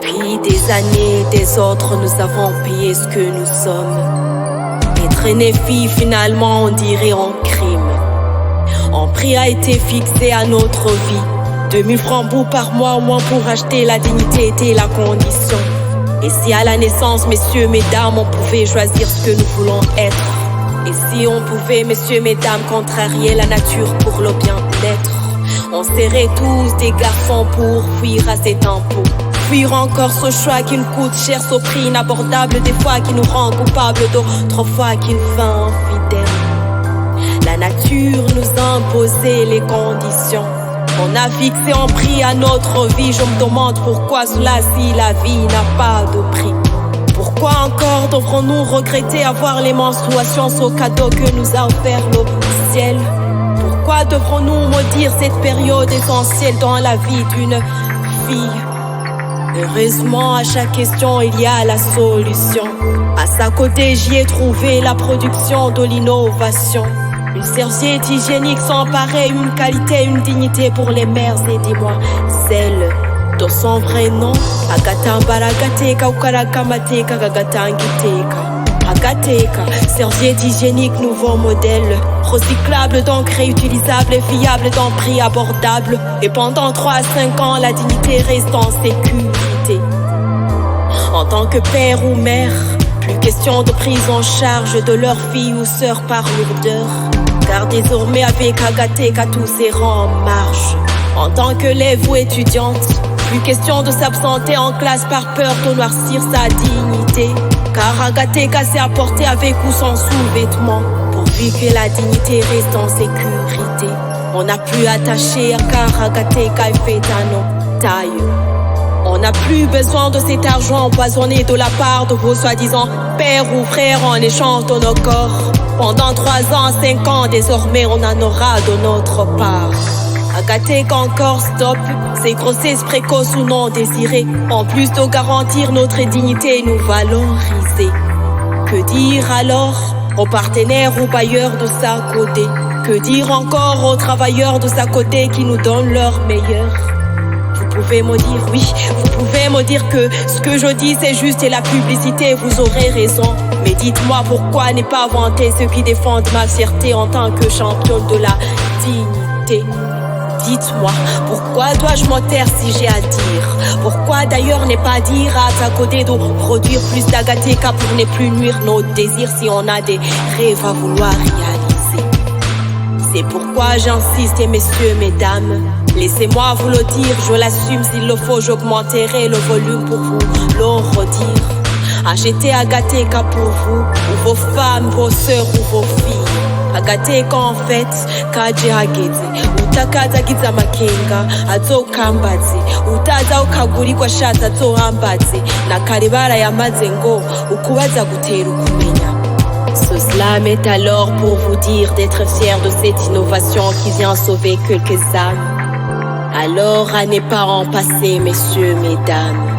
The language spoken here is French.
Depuis des années, des autres, nous avons payé ce que nous sommes. Être né fille, finalement, on dirait un crime. Un prix a été fixé à notre vie. 2000 francs bout par mois, au moins pour acheter la dignité était la condition. Et si à la naissance, messieurs, mesdames, on pouvait choisir ce que nous voulons être. Et si on pouvait, messieurs, mesdames, contrarier la nature pour le bien-être. On serait tous des garçons pour fuir à ces tempos. Fuir encore ce choix qui nous coûte cher, ce prix inabordable, des fois qui nous rend coupables, d'autres fois qui nous fait infidèles. La nature nous a imposé les conditions. On a fixé un prix à notre vie. Je me demande pourquoi cela si la vie n'a pas de prix. Pourquoi encore devrons-nous regretter avoir les menstruations, ce cadeau que nous a offert le ciel? Pourquoi devrons-nous maudire cette période essentielle dans la vie d'une fille? Heureusement, à chaque question, il y a la solution. À sa côté, j'y ai trouvé la production de l'innovation. Une serviette hygiénique sans pareil, une qualité, une dignité pour les mères et demoiselles. De son vrai nom, Agatha Mbaragateka Ukarakamateka Gagatangiteka. Agateka, serviette hygiénique, nouveau modèle. Recyclable, donc réutilisable et viable dans prix abordable. Et pendant 3 à 5 ans, la dignité reste en sécurité. En tant que père ou mère, plus question de prise en charge de leur fille ou sœur par lourdeur. Car désormais avec Agateka tous ses rangs en marche. En tant qu'élève ou étudiante, plus question de s'absenter en classe par peur de noircir sa dignité. Car Agateka s'est apporté avec ou sans sous-vêtements, pourvu que la dignité reste en sécurité. On n'a plus attaché car Agateka est fait à nos tailles. On n'a plus besoin de cet argent empoisonné de la part de vos soi-disant pères ou frères en échange de nos corps. Pendant 3 ans, 5 ans, désormais on en aura de notre part. Agateka encore stop, ces grossesses précoces ou non désirées, en plus de garantir notre dignité et nous valoriser. Que dire alors aux partenaires ou bailleurs de sa côté? Que dire encore aux travailleurs de sa côté qui nous donnent leur meilleur? Vous pouvez me dire oui, vous pouvez me dire que ce que je dis c'est juste et la publicité, vous aurez raison. Mais dites-moi pourquoi ne pas vanter ceux qui défendent ma fierté en tant que championne de la dignité. Dites-moi, pourquoi dois-je me taire si j'ai à dire? Pourquoi d'ailleurs ne pas dire à ta côté de produire plus d'Agateka pour ne plus nuire nos désirs si on a des rêves à vouloir réaliser? C'est pourquoi j'insiste, et messieurs, mesdames, laissez-moi vous le dire, je l'assume, s'il le faut, j'augmenterai le volume pour vous le redire. Achetez Agateka pour vous, ou vos femmes, vos sœurs ou vos filles. Agateka en fait, kaje hageze, utakaza giza makenga, azokambaze, utaza ukagurikwa shata azohambaze, na kare barayamaze ngo, ukubaza gutera ukumenya. Ce slam est alors pour vous dire d'être fiers de cette innovation qui vient sauver quelques âmes. Alors à ne pas en passer, messieurs, mesdames.